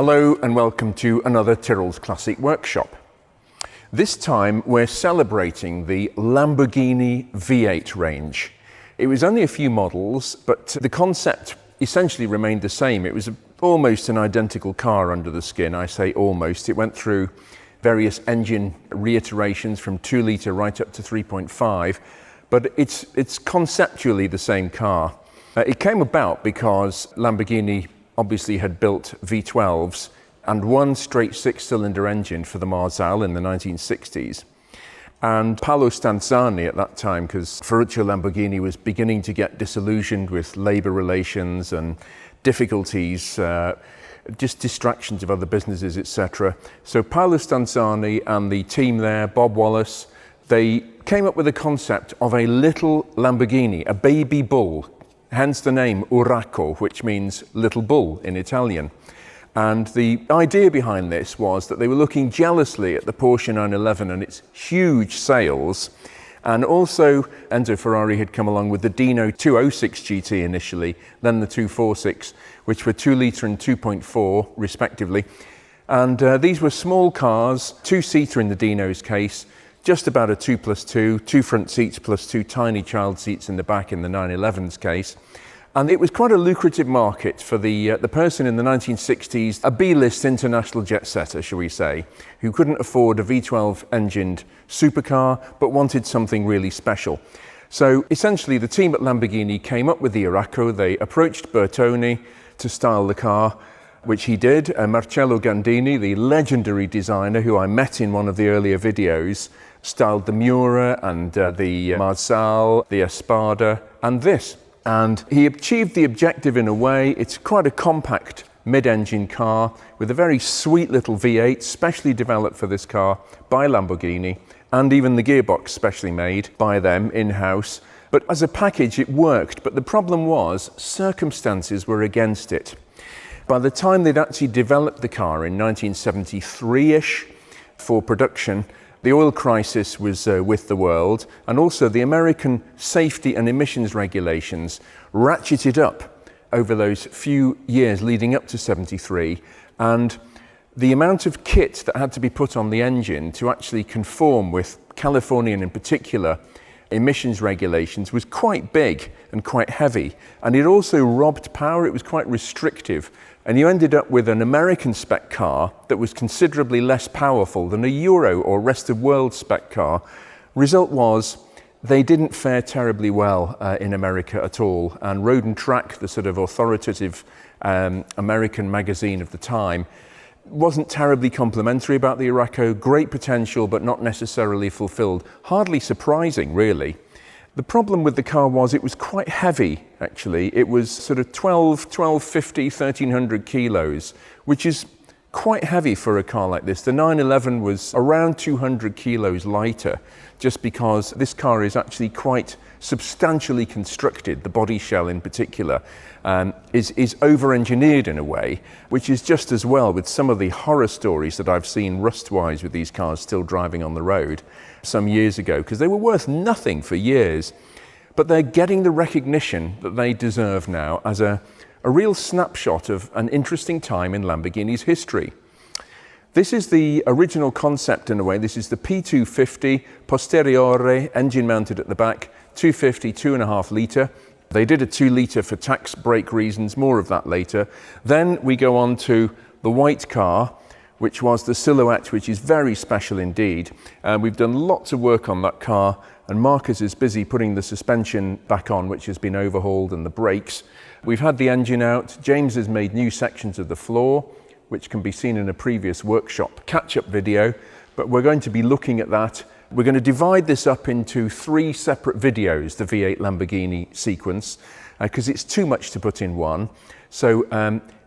Hello and welcome to another Tyrrell's Classic Workshop. This time we're celebrating the Lamborghini V8 range. It was only a few models, but the concept essentially remained the same. It was almost an identical car under the skin. I say almost. It went through various engine reiterations from 2 litre right up to 3.5, but it's conceptually the same car. It came about because Lamborghini obviously had built V12s and one straight 6-cylinder engine for the Marzal in the 1960s. And Paolo Stanzani at that time, because Ferruccio Lamborghini was beginning to get disillusioned with labour relations and difficulties, just distractions of other businesses, etc. So Paolo Stanzani and the team there, Bob Wallace, they came up with a concept of a little Lamborghini, a baby bull, hence the name Urraco, which means little bull in Italian. And the idea behind this was that they were looking jealously at the Porsche 911 and its huge sales. And also Enzo Ferrari had come along with the Dino 206 GT initially, then the 246, which were 2 litre and 2.4 respectively. And these were small cars, 2-seater in the Dino's case, just about a 2+2, 2 front seats plus 2 tiny child seats in the back in the 911's case. And it was quite a lucrative market for the person in the 1960s, a B-list international jet setter, shall we say, who couldn't afford a V12 engined supercar, but wanted something really special. So essentially the team at Lamborghini came up with the Urraco. They approached Bertone to style the car, which he did. Marcello Gandini, the legendary designer who I met in one of the earlier videos, styled the Miura and the Marzal, the Espada, and this. And he achieved the objective in a way. It's quite a compact mid-engine car with a very sweet little V8, specially developed for this car by Lamborghini, and even the gearbox specially made by them in-house. But as a package, it worked. But the problem was circumstances were against it. By the time they'd actually developed the car in 1973-ish for production, the oil crisis was with the world, and also the American safety and emissions regulations ratcheted up over those few years leading up to 73, and the amount of kit that had to be put on the engine to actually conform with Californian in particular emissions regulations was quite big and quite heavy, and it also robbed power. It was quite restrictive, and you ended up with an American spec car that was considerably less powerful than a Euro or rest of world spec car. Result was they didn't fare terribly well in America at all, and Road and Track, the sort of authoritative American magazine of the time, wasn't terribly complimentary about the Urraco. Great potential, but not necessarily fulfilled. Hardly surprising, really. The problem with the car was it was quite heavy, actually. It was sort of 1250, 1300 kilos, which is quite heavy for a car like this. The 911 was around 200 kilos lighter, just because this car is actually quite substantially constructed. The body shell in particular is over-engineered in a way, which is just as well with some of the horror stories that I've seen rust-wise with these cars still driving on the road some years ago, because they were worth nothing for years. But they're getting the recognition that they deserve now as a real snapshot of an interesting time in Lamborghini's history. This is the original concept in a way. This is the P250 posteriore, engine mounted at the back, 250, 2.5 litre. They did a 2 litre for tax break reasons, more of that later. Then we go on to the white car, which was the Silhouette, which is very special indeed. We've done lots of work on that car, and Marcus is busy putting the suspension back on, which has been overhauled, and the brakes. We've had the engine out. James has made new sections of the floor, which can be seen in a previous workshop catch-up video, but we're going to be looking at that. We're going to divide this up into 3 separate videos, the V8 Lamborghini sequence, because it's too much to put in one. So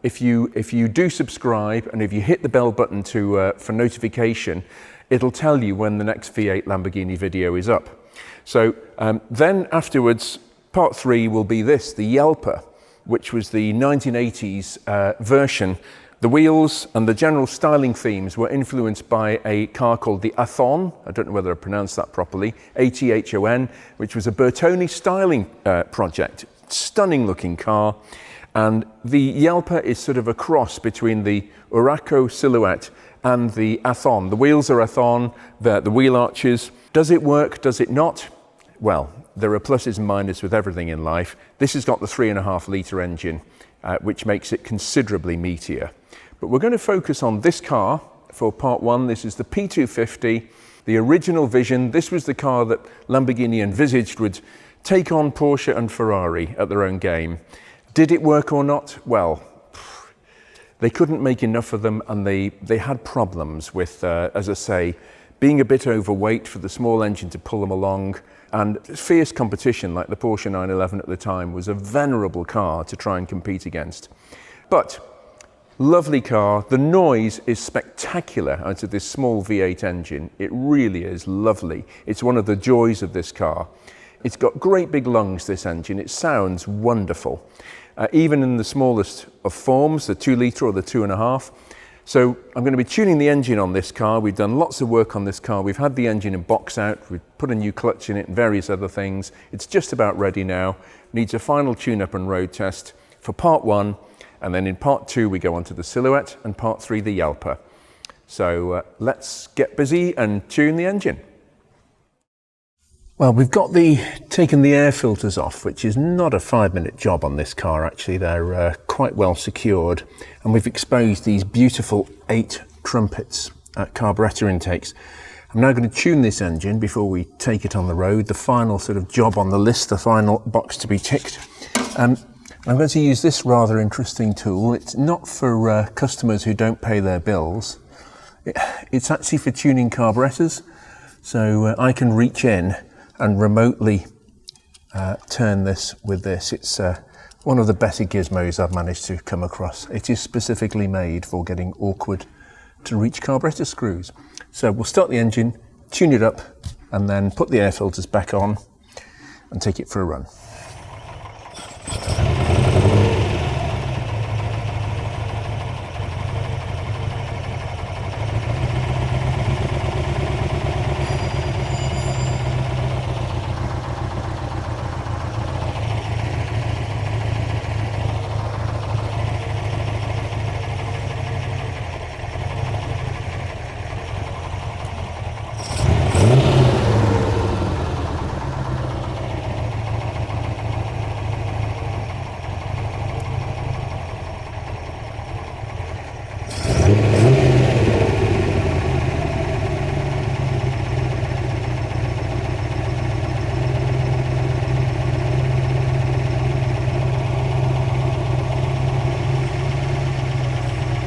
if you do subscribe and if you hit the bell button for notification, it'll tell you when the next V8 Lamborghini video is up. So then afterwards, part 3 will be this, the Yelper, which was the 1980s version. The wheels and the general styling themes were influenced by a car called the Athon. I don't know whether I pronounced that properly, Athon, which was a Bertone styling project. Stunning looking car. And the Yelper is sort of a cross between the Urraco silhouette and the Athon. The wheels are Athon, the wheel arches. Does it work? Does it not? Well, there are pluses and minuses with everything in life. This has got the 3.5 litre engine, which makes it considerably meatier. But we're going to focus on this car for part one. This is the P250, the original vision. This was the car that Lamborghini envisaged would take on Porsche and Ferrari at their own game. Did it work or not? Well, they couldn't make enough of them, and they had problems with, as I say, being a bit overweight for the small engine to pull them along, and fierce competition like the Porsche 911 at the time was a venerable car to try and compete against. But lovely car. The noise is spectacular out of this small V8 engine. It really is lovely. It's one of the joys of this car. It's got great big lungs, this engine. It sounds wonderful. Even in the smallest of forms, the 2 litre or the 2.5. So I'm going to be tuning the engine on this car. We've done lots of work on this car. We've had the engine in box out. We've put a new clutch in it and various other things. It's just about ready now. Needs a final tune-up and road test for part one. And then in part two, we go on to the silhouette, and part three, the Yelper. So let's get busy and tune the engine. Well, we've got taken the air filters off, which is not a 5-minute job on this car, actually. They're quite well secured. And we've exposed these beautiful 8 trumpets at carburetor intakes. I'm now going to tune this engine before we take it on the road, the final sort of job on the list, the final box to be ticked. I'm going to use this rather interesting tool. It's not for customers who don't pay their bills. It's actually for tuning carburetors. So I can reach in and remotely turn this with this. It's one of the better gizmos I've managed to come across. It is specifically made for getting awkward to reach carburetor screws. So we'll start the engine, tune it up, and then put the air filters back on and take it for a run.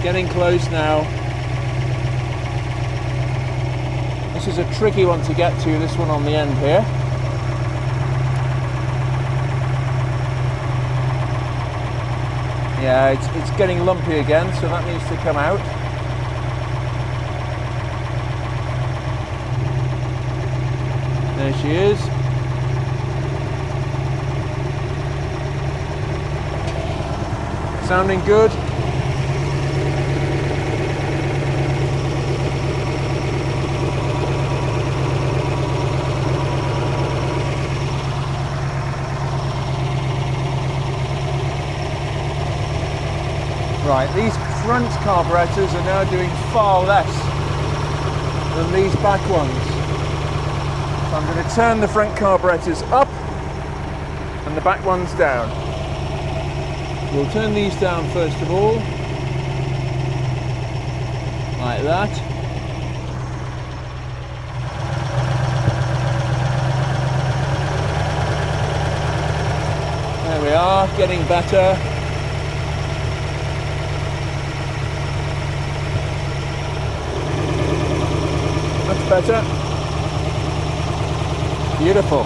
Getting close now. This is a tricky one to get to, this one on the end here. Yeah, it's getting lumpy again, so that needs to come out. There she is. Sounding good. Right, these front carburetors are now doing far less than these back ones. So I'm going to turn the front carburetors up and the back ones down. We'll turn these down first of all, like that. There we are, getting better. Much better. Beautiful.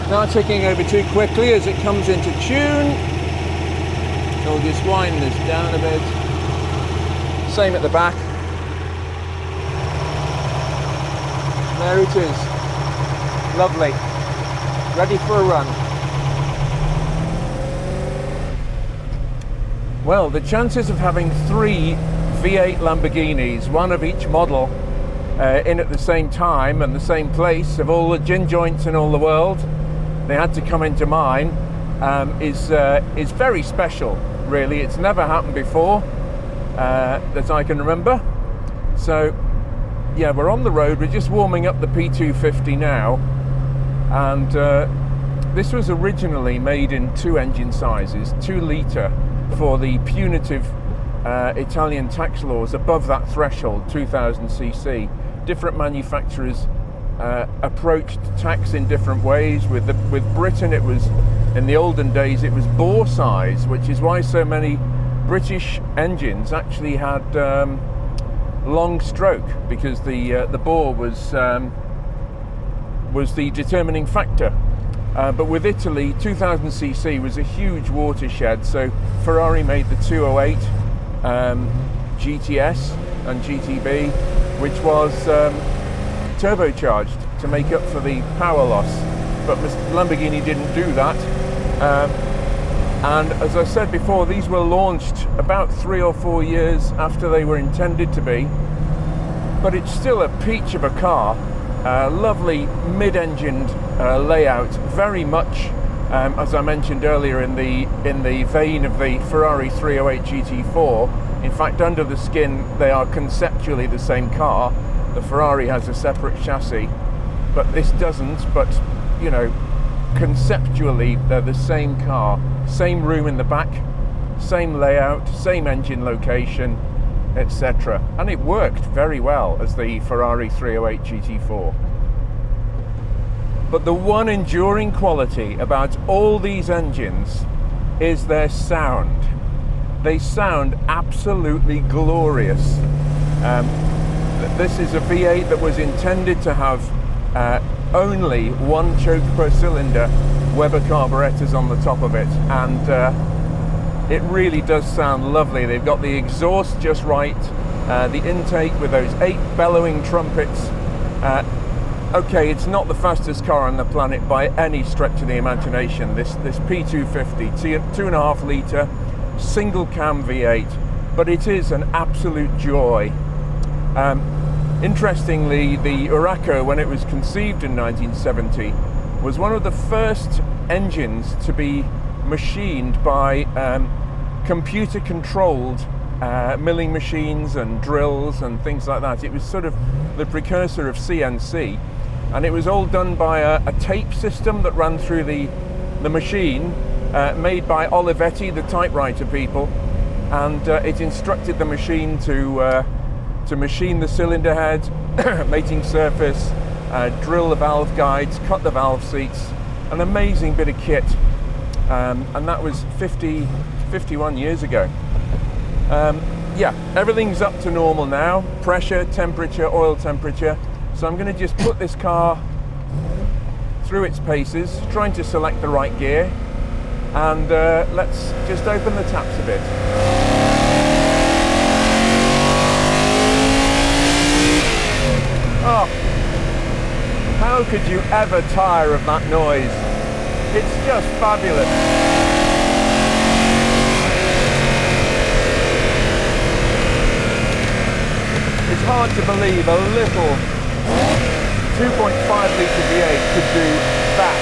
Not ticking over too quickly as it comes into tune. So we'll just wind this down a bit. Same at the back. There it is. Lovely. Ready for a run. Well, the chances of having 3 V8 Lamborghinis, one of each model, in at the same time and the same place, of all the gin joints in all the world, they had to come into mine, is very special, really. It's never happened before that I can remember. So yeah, we're on the road, we're just warming up the P250 now, and this was originally made in 2 engine sizes, 2 litre, for the punitive Italian tax laws above that threshold, 2000cc. Different manufacturers approached tax in different ways. With Britain, it was, in the olden days, it was bore size, which is why so many British engines actually had long stroke, because the bore was the determining factor. But with Italy, 2000cc was a huge watershed, so Ferrari made the 208 GTS and GTB, which was turbocharged to make up for the power loss. But Lamborghini didn't do that. And as I said before, these were launched about 3 or 4 years after they were intended to be. But it's still a peach of a car. Lovely mid-engined layout, very much as I mentioned earlier, in the vein of the Ferrari 308 GT4. In fact, under the skin they are conceptually the same car. The Ferrari has a separate chassis, but this doesn't. But you know, conceptually they're the same car, same room in the back, same layout, same engine location, etc. And it worked very well as the Ferrari 308 GT4. But the one enduring quality about all these engines is their sound. They sound absolutely glorious. This is a V8 that was intended to have only 1 choke per cylinder, Weber carburetors on the top of it, and it really does sound lovely. They've got the exhaust just right, the intake with those 8 bellowing trumpets. Okay, it's not the fastest car on the planet by any stretch of the imagination, this P250, 2.5 litre, single cam V8, but it is an absolute joy. Interestingly, the Urraco, when it was conceived in 1970, was one of the first engines to be machined by computer-controlled milling machines and drills and things like that. It was sort of the precursor of CNC, and it was all done by a tape system that ran through the machine, made by Olivetti, the typewriter people, and it instructed the machine to machine the cylinder head, mating surface, drill the valve guides, cut the valve seats. An amazing bit of kit, and that was 51 years ago. Yeah, everything's up to normal now, pressure, temperature, oil temperature. So I'm going to just put this car through its paces, trying to select the right gear, and let's just open the taps a bit. Oh, how could you ever tire of that noise? It's just fabulous. It's hard to believe a little 2.5 litre V8 could do that.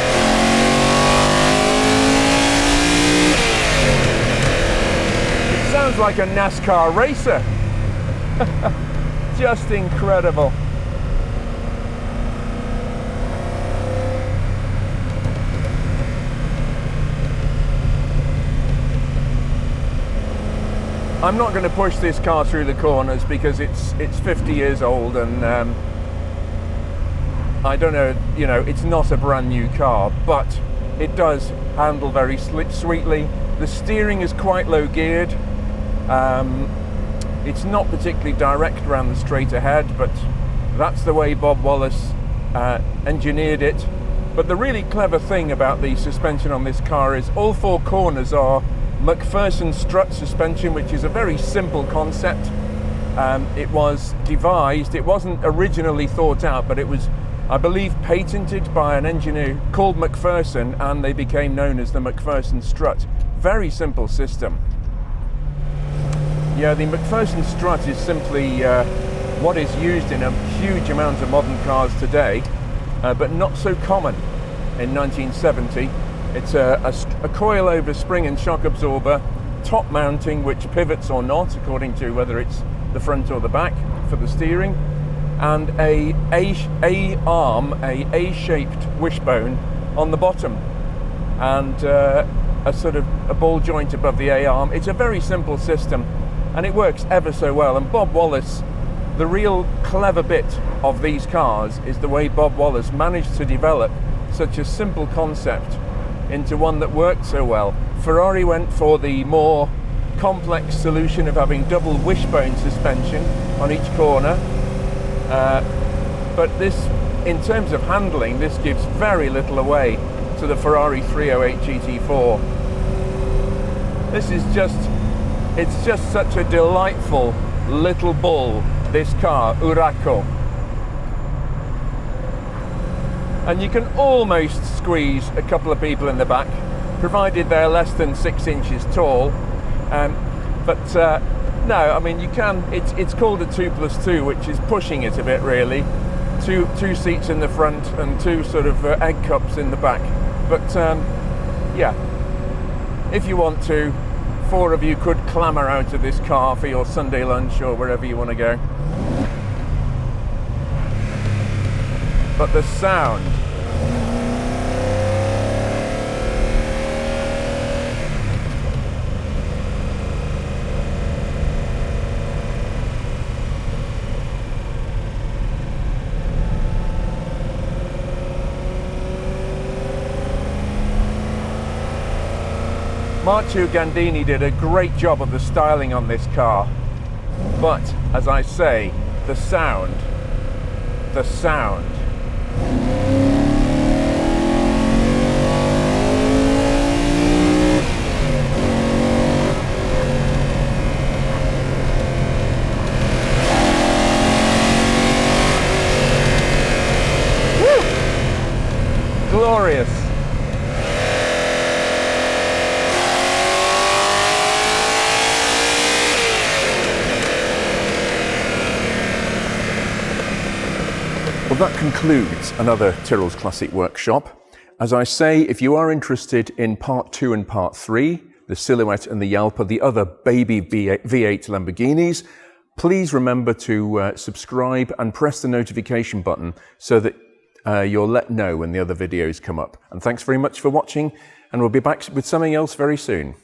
It sounds like a NASCAR racer. Just incredible. I'm not going to push this car through the corners because it's 50 years old, and I don't know, you know, it's not a brand new car, but it does handle very sweetly. The steering is quite low geared. It's not particularly direct around the straight ahead, but that's the way Bob Wallace engineered it. But the really clever thing about the suspension on this car is all 4 corners are McPherson strut suspension, which is a very simple concept. It was devised, it wasn't originally thought out, but it was, I believe, patented by an engineer called McPherson, and they became known as the McPherson strut. Very simple system. Yeah, the McPherson strut is simply what is used in a huge amount of modern cars today, but not so common in 1970. It's a coil-over spring and shock absorber, top mounting, which pivots or not, according to whether it's the front or the back for the steering, and a A-shaped wishbone on the bottom, and a sort of a ball joint above the A-arm. It's a very simple system, and it works ever so well. And Bob Wallace, the real clever bit of these cars is the way Bob Wallace managed to develop such a simple concept into one that worked so well. Ferrari went for the more complex solution of having double wishbone suspension on each corner, but this, in terms of handling, this gives very little away to the Ferrari 308 GT4. This is it's just such a delightful little bull, this car, Urraco. And you can almost squeeze a couple of people in the back, provided they're less than 6 inches tall. No, I mean, you can, it's called a 2+2, which is pushing it a bit, really. Two seats in the front and two sort of egg cups in the back. But yeah, if you want to, 4 of you could clamber out of this car for your Sunday lunch or wherever you want to go. But the sound. Marcio Gandini did a great job of the styling on this car, but as I say, the sound. Woo! Glorious. Well, that concludes another Tyrrell's Classic Workshop. As I say, if you are interested in part 2 and part 3, the Silhouette and the Jalpa, the other baby V8 Lamborghinis, please remember to subscribe and press the notification button so that you'll let know when the other videos come up. And thanks very much for watching, and we'll be back with something else very soon.